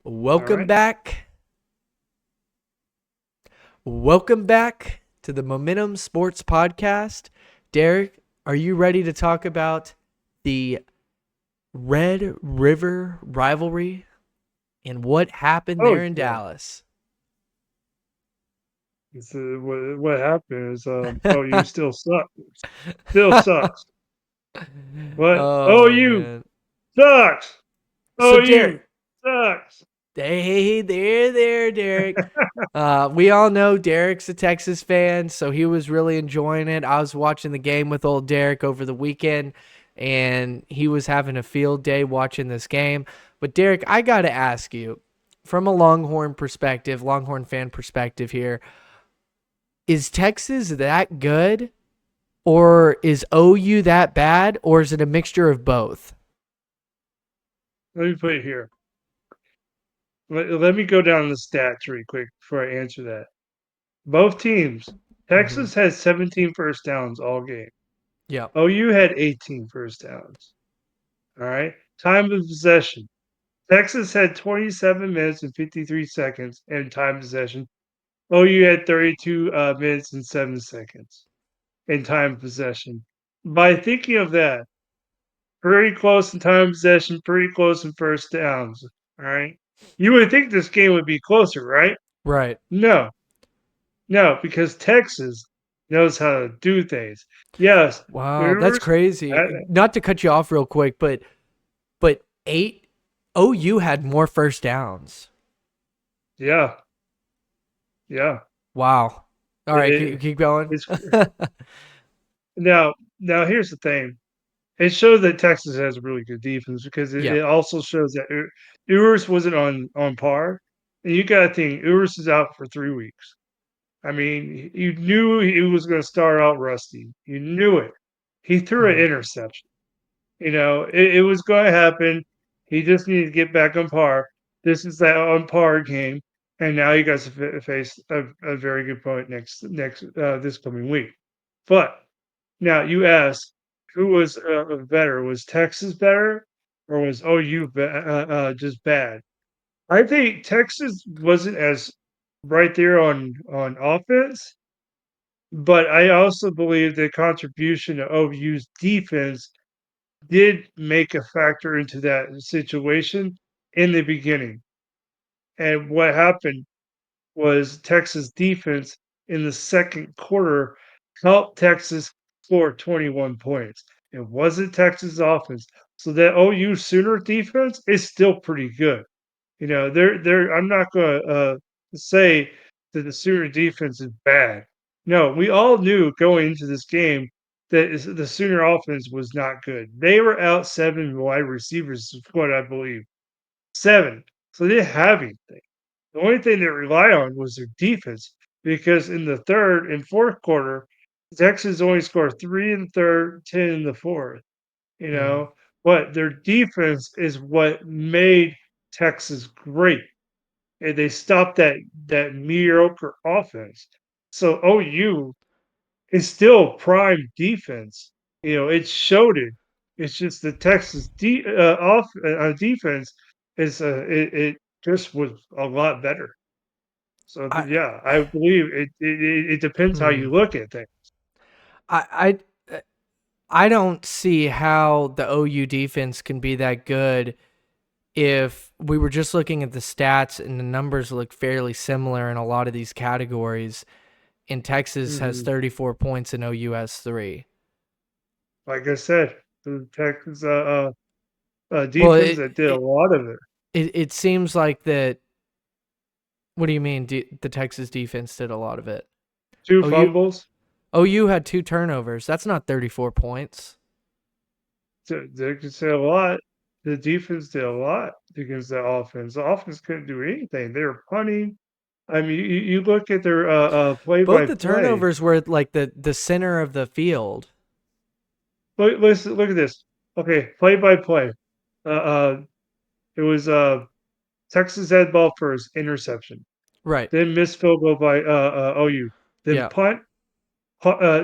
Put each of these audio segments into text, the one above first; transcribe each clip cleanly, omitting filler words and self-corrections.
All Welcome right. back. Welcome back to the Momentum Sports Podcast. Derek, are you ready to talk about the Red River rivalry and what happened Oh there in yeah. Dallas? What happened is OU still sucks. Still sucks. What? Oh, OU man. sucks. So, OU Derek, sucks. hey, there, Derek. We all know Derek's a Texas fan, so he was really enjoying it. I was watching the game with old Derek over the weekend, and he was having a field day watching this game. But Derek, I got to ask you, from a Longhorn fan perspective here, is Texas that good, or is OU that bad, or is it a mixture of both? Let me put it here. Let me go down the stats really quick before I answer that. Both teams. Mm-hmm. Texas had 17 first downs all game. Yeah. OU had 18 first downs. All right. Time of possession. Texas had 27 minutes and 53 seconds in time possession. OU had 32 minutes and 7 seconds in time possession. By thinking of that, pretty close in time possession, pretty close in first downs. All right. You would think this game would be closer, right? Right. No, no, because Texas knows how to do things. Yes, Wow, that's Rivers. crazy. Not to cut you off real quick, but eight OU had more first downs. Yeah, yeah. Wow. All right, It, keep going. it's now. Now here's the thing. It shows that Texas has a really good defense because Yeah. it also shows that Ewers wasn't on par, and you got to think Ewers is out for 3 weeks. I mean, you knew he was going to start out rusty. You knew it. He threw an Mhm. interception. It was going to happen. He just needed to get back on par. This is that on par game, and now you guys face a very good point next this coming week. But now you ask, who was better? Was Texas better, or was OU just bad? I think Texas wasn't as right there on offense, but I also believe the contribution of OU's defense did make a factor into that situation in the beginning. And what happened was Texas defense in the second quarter helped Texas score 21 points. It wasn't Texas offense. So that OU Sooner defense is still pretty good. They're I'm not going to say that the Sooner defense is bad. No, we all knew going into this game that the Sooner offense was not good. They were out 7 wide receivers, is what I believe. 7. So they didn't have anything. The only thing they rely on was their defense because in the third and fourth quarter, Texas only scored 3 in the third, 10 in the fourth. You Mhm. know, but their defense is what made Texas great, and they stopped that mediocre offense. So OU is still prime defense. It showed it. It's just the Texas defense is it just was a lot better. So I yeah, I believe it depends how hmm. you look at things. I I don't see how the OU defense can be that good if we were just looking at the stats and the numbers look fairly similar in a lot of these categories. And Texas has Mhm. 34 points and OU has 3. Like I said, the Texas Well, defense that did a lot of it. it seems like that. What do you mean? The Texas defense did a lot of it. Two OU fumbles. OU had 2 turnovers. That's not 34 points. They could say a lot. The defense did a lot against the offense. The offense couldn't do anything. They were punting. I mean, you look at their play Both by the play. turnovers were like the center of the field. Look at this. Okay, play by play. Uh, it was Texas had ball first, interception. Right. Then missed field goal by OU. Then Yeah. punt,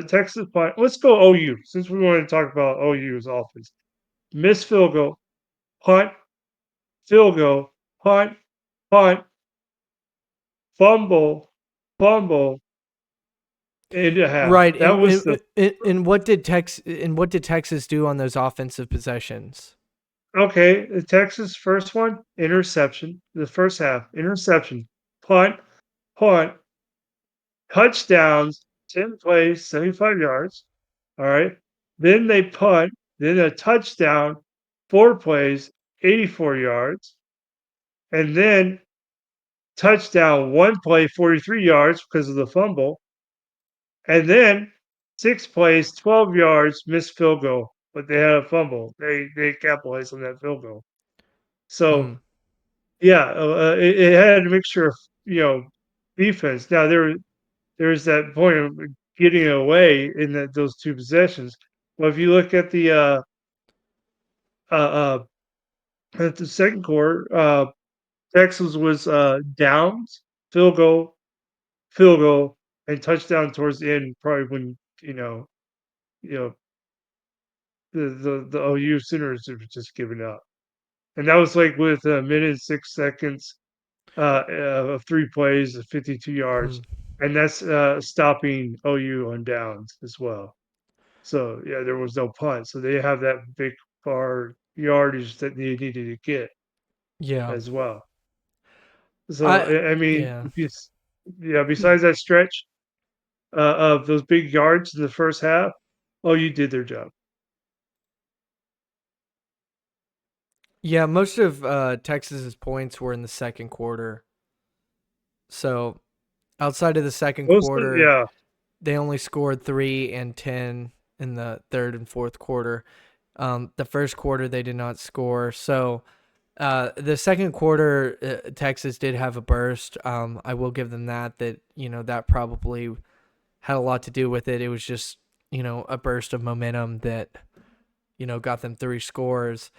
Texas punt. Let's go OU since we want to talk about OU's offense. Missed field goal, punt, field goal, punt. punt, fumble, fumble into half. Right. That was the And what did Texas do on those offensive possessions? okay. The Texas first one, interception. The first half, interception, punt, punt, touchdowns, 10 plays, 75 yards. All right. Then they punt, then a touchdown, 4 plays, 84 yards, and then touchdown, 1 play, 43 yards because of the fumble, and then 6 plays, 12 yards, missed field goal, but they had a fumble. They capitalized on that field goal. Hmm. So yeah, it had a mixture of defense. Now there's that point of getting away in those two possessions. Well, if you look uh, at the second quarter, Texas was downs, field goal, and touchdown towards the end. Probably when you know the OU Sooners have just given up, and that was like with a minute and 6 seconds of 3 plays, 52 yards, Hmm. and that's stopping OU on downs as well. So yeah, there was no punt, so they have that big far yardage that they needed to get Yeah. as well. So I I mean, yeah. yeah, besides that stretch of those big yards in the first half, OU did their job. Yeah, most of Texas's points were in the second quarter. So outside of the second quarter, Yeah. they only scored 3 and 10 in the third and fourth quarter. The first quarter they did not score. So the second quarter, Texas did have a burst. I will give them that. That that probably had a lot to do with it. It was just a burst of momentum that got them 3 scores.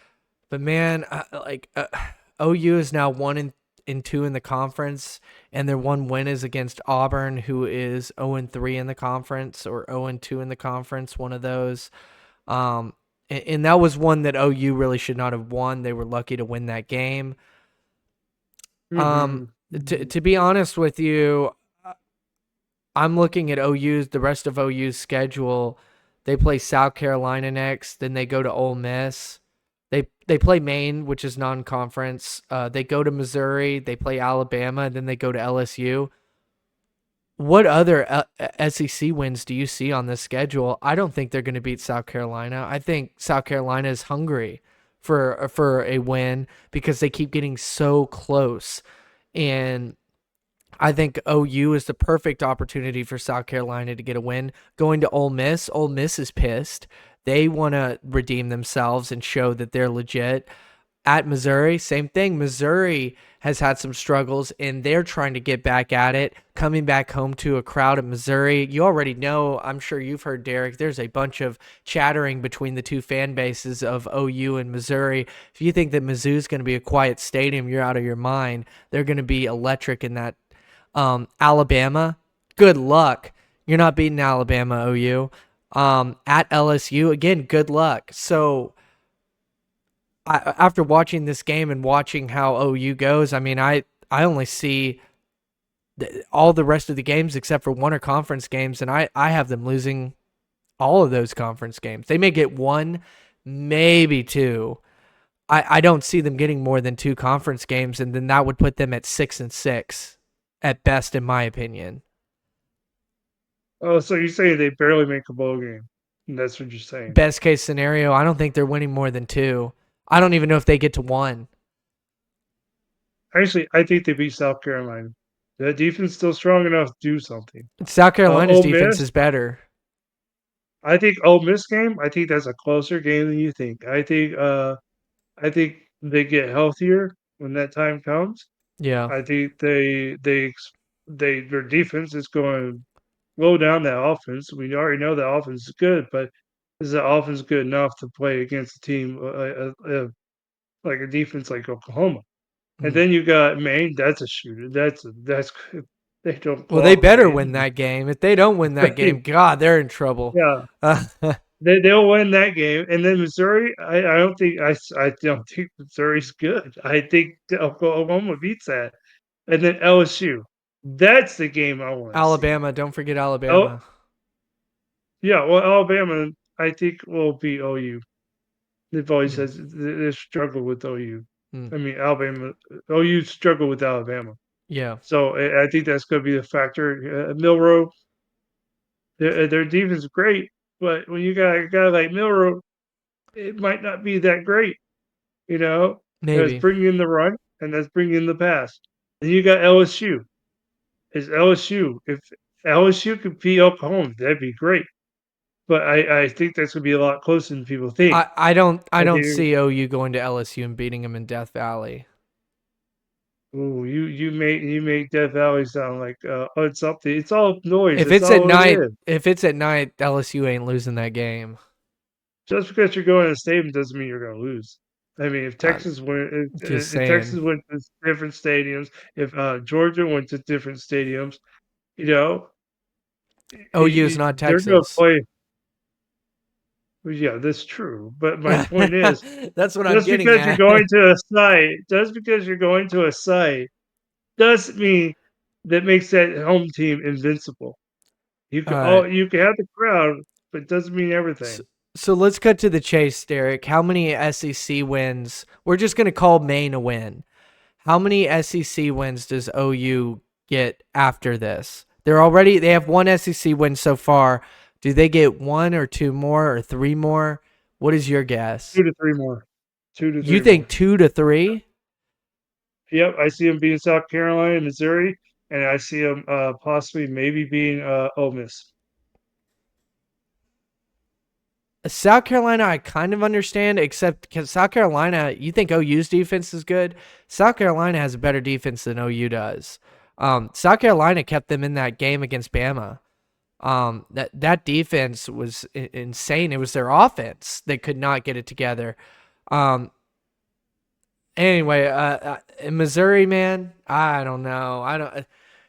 But man, OU is now 1-2 in the conference, and their one win is against Auburn, who is 0-3 in the conference or 0-2 in the conference. One of those. And that was one that OU really should not have won. They were lucky to win that game. Um, Mhm. to Mhm. to be honest with you, I'm looking at the rest of OU's schedule. They play South Carolina next, then they go to Ole Miss. They play Maine, which is non-conference. They go to Missouri, they play Alabama, and then they go to LSU. What other SEC wins do you see on this schedule? I don't think they're going to beat South Carolina. I think South Carolina is hungry for a win because they keep getting so close. And I think OU is the perfect opportunity for South Carolina to get a win. Going to Ole Miss is pissed. They want to redeem themselves and show that they're legit. At Missouri, same thing. Missouri has had some struggles and they're trying to get back at it, coming back home to a crowd at Missouri. You already know, I'm sure you've heard, Derek, there's a bunch of chattering between the two fan bases of OU and Missouri. If you think that Mizzou's going to be a quiet stadium, you're out of your mind. They're going to be electric in that. Alabama, good luck. You're not beating Alabama, OU. At LSU, again, good luck. So after watching this game and watching how OU goes, I mean, I only see all the rest of the games except for one are conference games, and I have them losing all of those conference games. They may get one, maybe two. I don't see them getting more than 2 conference games, and then that would put them at 6-6 at best, in my opinion. Oh, so you're saying they barely make a bowl game? And that's what you're saying? Best case scenario, I don't think they're winning more than 2. I don't even know if they get to 1. Actually, I think they beat South Carolina. That defense still strong enough to do something. South Carolina's Ole defense Miss, is better. I think Ole Miss game. I think that's a closer game than you think. I think they get healthier when that time comes. Yeah. I think their defense is going to slow down that offense. We already know the offense is good, but is the offense good enough to play against a team like a defense like Oklahoma? And Mm. then you got Maine. That's a shooter. That's good. They don't Well, they block better Maine. win that game. If they don't win that game, God, they're in trouble. Yeah, they'll win that game. And then Missouri, I don't think Missouri's good. I think Oklahoma beats that. and then LSU. That's the game I want to see. Alabama, don't forget Oh, Alabama. yeah. Well, Alabama, I think will beat OU. They've always Hmm. said they struggle with OU. Hmm. I mean, Alabama, OU struggle with Alabama. Yeah, So I think that's going to be a factor. Milrow, their defense is great, but when you got a guy like Milrow, it might not be that great. You know, that's maybe. bringing in the run and that's bringing in the pass. Then you got LSU. Is LSU if LSU could beat Oklahoma, that'd be great. But I think that's gonna be a lot closer than people think. I I don't think, see OU going to LSU and beating them in Death Valley. ooh, you make Death Valley sound like oh, it's up there. It's all noise. If It's it's at all it night, is. LSU ain't losing that game. Just because you're going to the stadium doesn't mean you're going to lose. I mean, if Uh, Texas went, just if saying. Texas went to different stadiums, if Georgia went to different stadiums, you know, OU is not they're going to Texas. play. Well, yeah, that's true. But my point is, That's what I'm getting at. just because you're going to a site, doesn't mean that makes that home team invincible. All right. You can have the crowd, but it doesn't mean So, everything. so let's cut to the chase, Derek. How many SEC wins? We're just going to call Maine a win. How many SEC wins does OU get after this? They have one SEC win so far. Do they get one or two more or three more? What is your guess? 2 to 3 more. Two to You three think more. 2 to 3? Yep, I see them being South Carolina and Missouri, and I see them possibly maybe being Ole Miss. South Carolina, I kind of understand, except because South Carolina, you think OU's defense is good. South Carolina has a better defense than OU does. South Carolina kept them in that game against Bama. That defense was insane. It was their offense that could not get it together. Um, anyway, in Missouri, man, I don't know. I don't.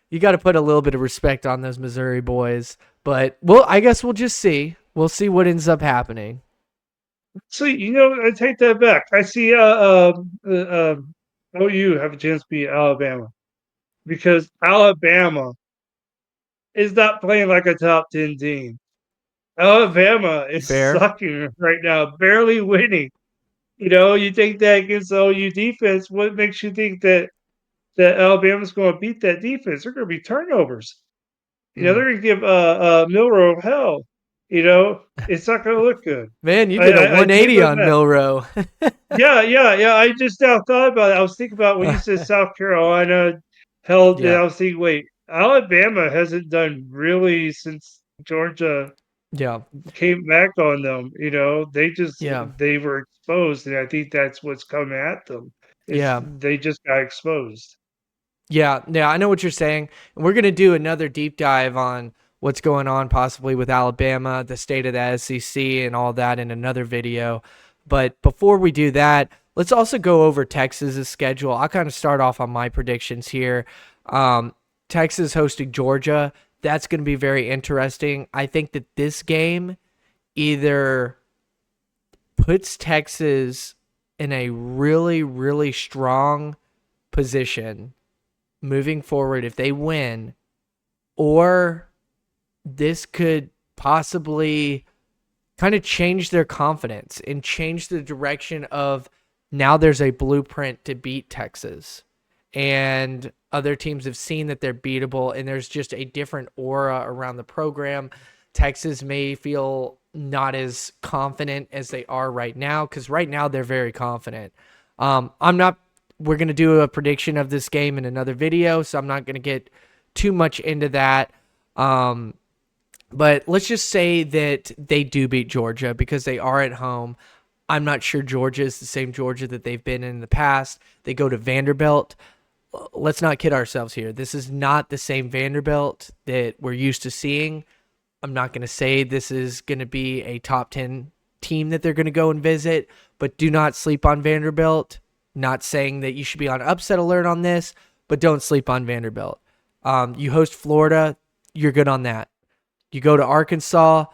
You got to put a little bit of respect on those Missouri boys. But I guess we'll just see. We'll see what ends up happening. So I take that back. I see OU have a chance to beat Alabama because Alabama is not playing like a top 10 team. Alabama is Fair. sucking right now, barely winning. You take that against the OU defense. What makes you think that Alabama's going to beat that defense? They're going to be turnovers. Mm. They're going to give Milrow hell. It's not going to look good. Man, you did a I take 180 that on back. Milrow. Yeah, yeah, yeah. I just now thought about it. I was thinking about when you said South Carolina held, and Yeah. I was thinking, wait, Alabama hasn't done really since Georgia Yeah. came back on them. Yeah. They were exposed, and I think that's what's coming at them. Is Yeah. they just got exposed. Yeah, yeah, I know what you're saying. And we're going to do another deep dive on what's going on possibly with Alabama, the state of the SEC, and all that in another video. But before we do that, let's also go over Texas's schedule. I'll kind of start off on my predictions here. Texas hosting Georgia. That's going to be very interesting. I think that this game either puts Texas in a really, really strong position moving forward if they win, or this could possibly kind of change their confidence and change the direction of now there's a blueprint to beat Texas. And other teams have seen that they're beatable, and there's just a different aura around the program. Texas may feel not as confident as they are right now, because right now they're very confident. I'm not. We're gonna do a prediction of this game in another video, so I'm not gonna get too much into that. But let's just say that they do beat Georgia because they are at home. I'm not sure Georgia is the same Georgia that they've been in the past. They go to Vanderbilt. Let's not kid ourselves here. This is not the same Vanderbilt that we're used to seeing. I'm not going to say this is going to be a top 10 team that they're going to go and visit, but do not sleep on Vanderbilt. Not saying that you should be on upset alert on this, but don't sleep on Vanderbilt. You host Florida, you're good on that. You go to Arkansas,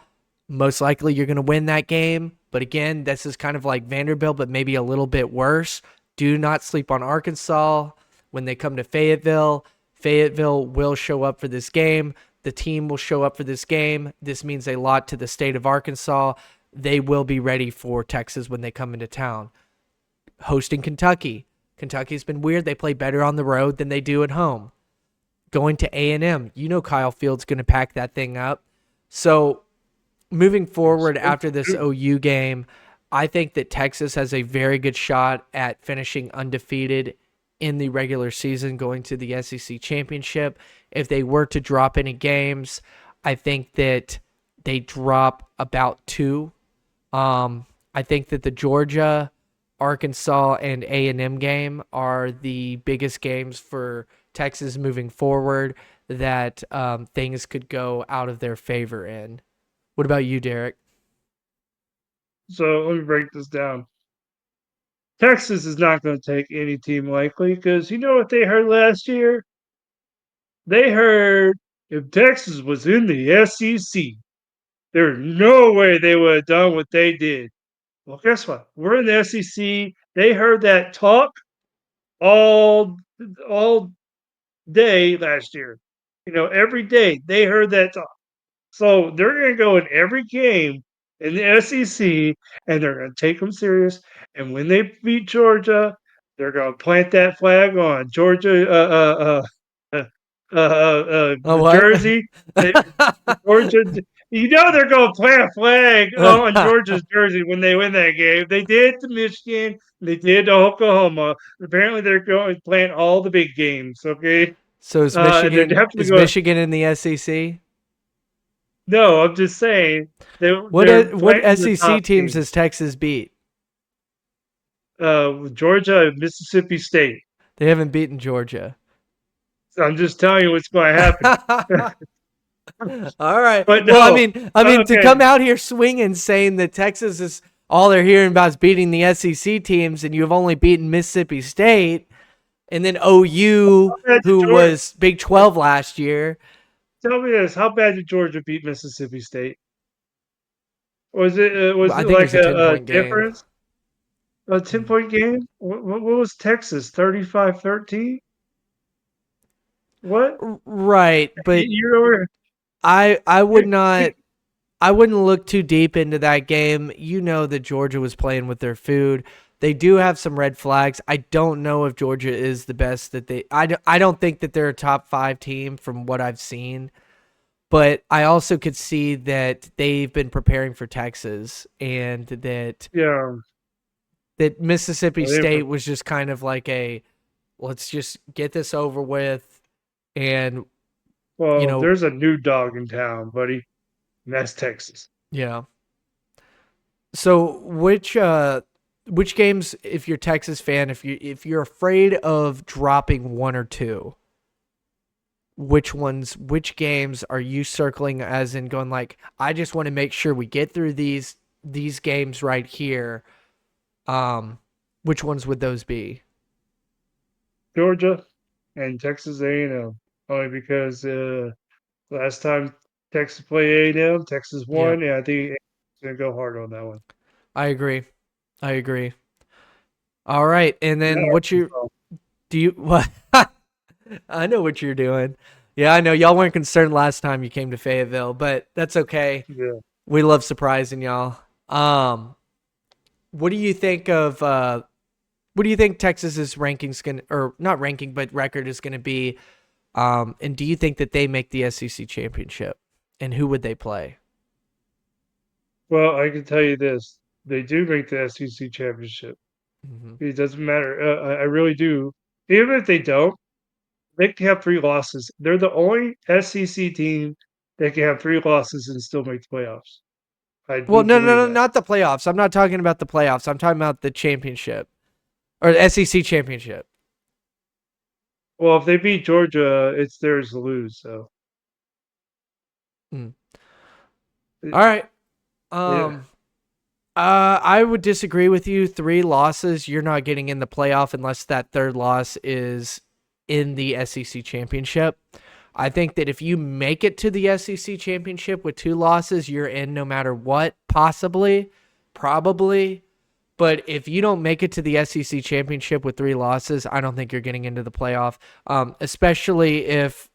most likely you're going to win that game. But again, this is kind of like Vanderbilt, but maybe a little bit worse. Do not sleep on Arkansas. when they come to Fayetteville. Fayetteville will show up for this game. The team will show up for this game. This means a lot to the state of Arkansas. They will be ready for Texas when they come into town. Hosting Kentucky. Kentucky's been weird. They play better on the road than they do at home. Going to A&M. You know Kyle Field's going to pack that thing up. So moving forward after this OU game, I think that Texas has a very good shot at finishing undefeated in the regular season, going to the SEC championship. If they were to drop any games, I think that they drop about 2. I think that the Georgia, Arkansas, and A&M game are the biggest games for Texas moving forward that things could go out of their favor in. What about you, Derek? So let me break this down. Texas is not going to take any team likely because you know what they heard last year? They heard if Texas was in the SEC, there's no way they would have done what they did. Well, guess what? We're in the SEC. They heard that talk all day last year. Every day they heard that talk. So they're going to go in every game in the SEC, and they're going to take them serious. And when they beat Georgia, they're going to plant that flag on Georgia, Oh, the what? jersey. Georgia, they're going to plant a flag on Georgia's jersey when they win that game. They did to Michigan. They did to Oklahoma. Apparently, they're going to plant all the big games. Okay, So is they're Michigan definitely is going. Michigan in the SEC? No, I'm just saying What they're what planting the SEC top teams teams. has Texas beat? Georgia and Mississippi State. They haven't beaten Georgia. So I'm just telling you what's going to happen. All right. But Well, no, I mean, to okay. come out here swinging, saying that Texas is all they're hearing about is beating the SEC teams, and you've only beaten Mississippi State, and then OU, How bad did who Georgia? was Big 12 last year. Tell me this: how bad did Georgia beat Mississippi State? Was I it think it like was a 10 a point game. difference? A 10-point game? What was Texas? 35-13? What? Right, but You're over. I would You, not. I wouldn't look too deep into that game. You know that Georgia was playing with their food. They do have some red flags. I don't know if Georgia is the best that they. I don't think that they're a top 5 team from what I've seen. But I also could see that they've been preparing for Texas, and yeah. that Mississippi Well, they State was just kind of like a let's just get this over with, and you well, know, there's a new dog in town, buddy. And that's Texas. yeah. So which games, if you're a Texas fan, if you're afraid of dropping 1 or 2, which games are you circling as in going like, I just want to make sure we get through these games right here. Which ones would those be? Georgia and Texas A&M. Only because last time Texas played A&M, Texas Yeah, won, and I think it's gonna go hard on that one. I agree. I agree. All right, and Not then Arkansas. do you what? I know what you're doing. Yeah, I know y'all weren't concerned last time you came to Fayetteville, but that's okay. Yeah. We love surprising y'all. Um, what do you think of what do you think Texas's rankings can, or not ranking but record is going to be? And do you think that they make the SEC championship? And who would they play? Well, I can tell you this: they do make the SEC championship. Hmm. It doesn't matter. I really do. Even if they don't, they can have 3 losses. They're the only SEC team that can have 3 losses and still make the playoffs. I Well, do no, no, believe no, that. not the playoffs. I'm not talking about the playoffs. I'm talking about the championship or the SEC championship. Well, if they beat Georgia, it's theirs to lose. So, Mm. it, All right. yeah. Um, I would disagree with you. 3 losses, you're not getting in the playoff unless that third loss is in the SEC championship. I think that if you make it to the SEC championship with 2 losses, you're in no matter what, possibly, probably. But if you don't make it to the SEC championship with 3 losses, I don't think you're getting into the playoff. Especially if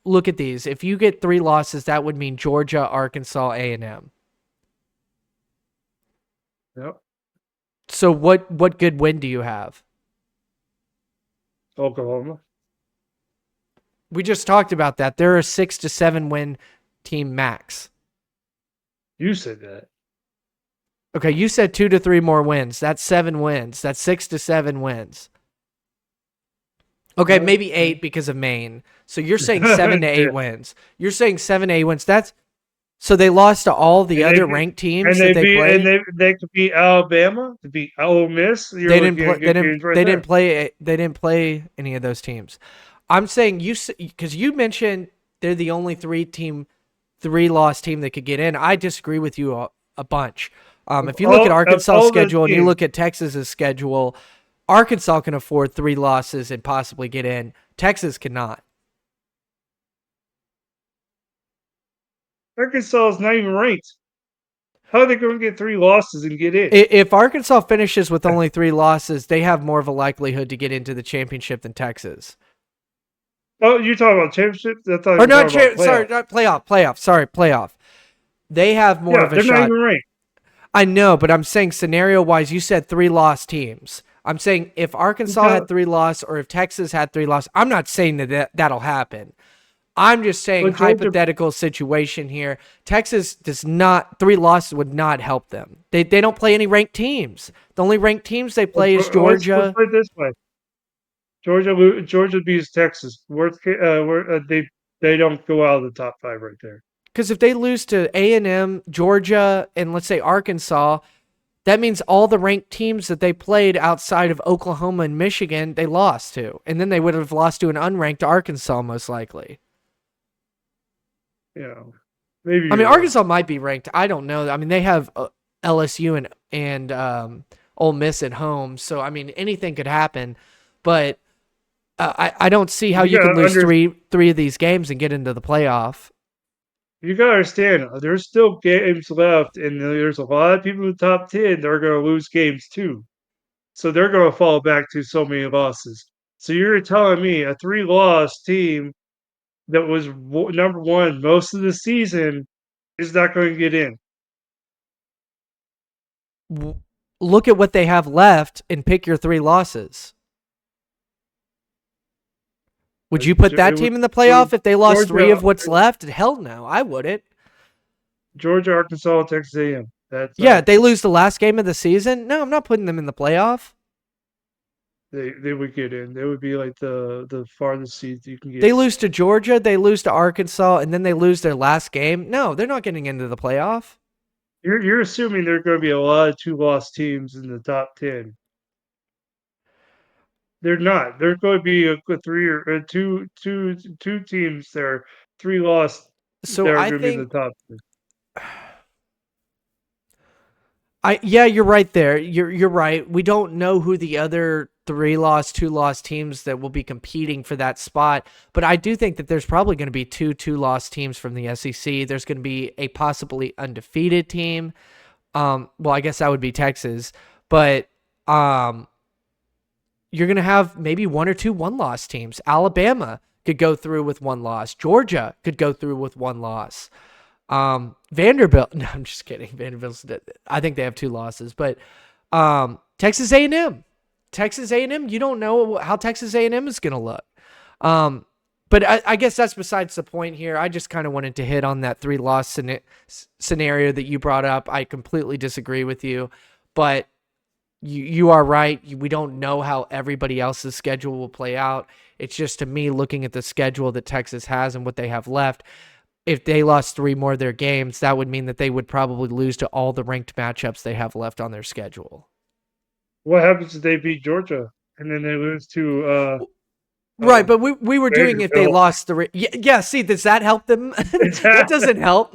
look at these. If you get 3 losses, that would mean Georgia, Arkansas, A&M. Yep. So what good win do you have? Oklahoma. We just talked about that. They're a 6 to 7 win team max. You said that. Okay, you said 2 to 3 more wins. That's 7 wins. That's 6 to 7 wins. Okay, maybe 8 because of Maine. So you're saying 7 to 8 Yeah. wins. You're saying 7 to 8 wins. That's so they lost to all the And they other beat, ranked teams that they and played. they could beat Alabama, to beat Ole Miss. You're They didn't looking play. at good games right They there. didn't play. They didn't play any of those teams. I'm saying because you mentioned they're the only 3-loss team that could get in. I disagree with you a bunch. If you look at Of Arkansas' all the schedule and you teams, look at Texas's schedule, Arkansas can afford 3 losses and possibly get in. Texas cannot. Arkansas is not even ranked. How are they going to get 3 losses and get in? If Arkansas finishes with only 3 losses, they have more of a likelihood to get into the championship than Texas. Oh, you're talking about championships? I thought you Or were not, talking about sorry, playoff. not playoff. Playoff. Sorry, playoff. They have more Yeah, of a they're not shot. even ranked. I know, but I'm saying scenario wise, you said 3 loss teams. I'm saying if Arkansas Because, had 3 loss or if Texas had 3 loss, I'm not saying that'll happen. I'm just saying but Georgia, hypothetical situation here. Texas does not 3 losses would not help them. They don't play any ranked teams. The only ranked teams they play is let's Georgia. put it this way: Georgia beats Texas. They don't go out of the top 5 right there. Because if they lose to A&M, Georgia, and let's say Arkansas, that means all the ranked teams that they played outside of Oklahoma and Michigan, they lost to. And then they would have lost to an unranked Arkansas, most likely. Yeah, maybe I mean, you're right. Arkansas might be ranked. I don't know. I mean, they have LSU and Ole Miss at home. So, I mean, anything could happen. But I don't see how You you could gotta lose under, three of these games and get into the playoff. you gotta understand. There's still games left, and there's a lot of people in the top 10 that are going to lose games too. So they're going to fall back to so many losses. So you're telling me a 3-loss team that was number one most of the season is not going to get in? Look at what they have left and pick your 3 losses. Would you put that It team in the would playoff if they lost 3 Georgia, of what's left? Hell no, I wouldn't. Georgia, Arkansas, Texas A&M. That's Yeah, they lose the last game of the season. No, I'm not putting them in the playoff. they would get in. They would be like the farthest seeds you can They get. lose to Georgia, they lose to Arkansas, and then they lose their last game. No, they're not getting into the playoff. You're assuming there are going to be a lot of 2-loss teams in the top 10. They're not. There's going to be a three or two teams that are 3-loss that So are I going to be in the think top 10. yeah, you're right there. You're right. We don't know who the other 3 loss, 2 loss teams that will be competing for that spot, but I do think that there's probably going to be 2 loss teams from the SEC. There's going to be a possibly undefeated team. Well, I guess that would be Texas, but you're going to have maybe 1 or 2 1-loss teams. Alabama could go through with 1 loss. Georgia could go through with 1 loss. Vanderbilt. No, I'm just kidding. Vanderbilt's. I think they have 2 losses, but Texas A&M. Texas A&M. You don't know how Texas A&M is going to look. But I guess that's besides the point here. I just kind of wanted to hit on that 3-loss scenario that you brought up. I completely disagree with you, but you are right. We don't know how everybody else's schedule will play out. It's just, to me, looking at the schedule that Texas has and what they have left, if they lost 3 more of their games, that would mean that they would probably lose to all the ranked matchups they have left on their schedule. What happens if they beat Georgia and then they lose to Right, but we were doing if they Vanderbilt? lost yeah, see, does that help them? That doesn't help.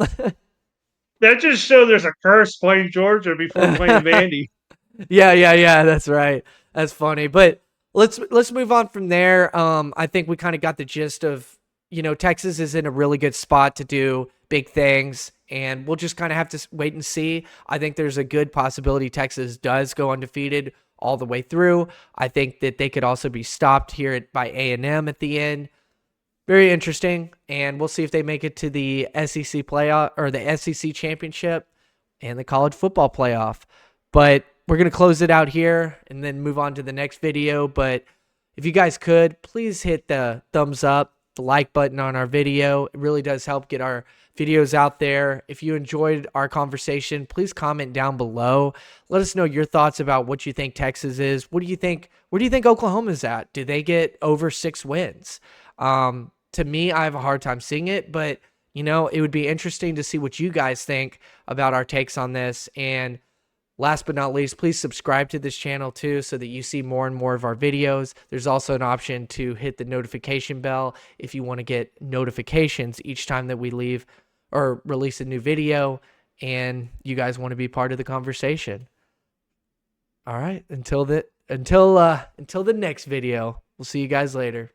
That just shows there's a curse playing Georgia before playing Vandy. Yeah, that's right. That's funny. But let's move on from there. I think we kind of got the gist of, Texas is in a really good spot to do big things, and we'll just kind of have to wait and see. I think there's a good possibility Texas does go undefeated all the way through. I think that they could also be stopped here by A&M at the end. Very interesting, and we'll see if they make it to the SEC playoff or the SEC championship and the college football playoff. But we're going to close it out here and then move on to the next video. But if you guys could, please hit the thumbs up, the like button on our video. It really does help get our videos out there. If you enjoyed our conversation, please comment down below. Let us know your thoughts about what you think Texas is. What do you think? Where do you think Oklahoma's at? Do they get over 6 wins? To me, I have a hard time seeing it, but it would be interesting to see what you guys think about our takes on this. And last but not least, please subscribe to this channel too so that you see more and more of our videos. There's also an option to hit the notification bell if you want to get notifications each time that we leave or release a new video and you guys want to be part of the conversation. All right, until the next video. We'll see you guys later.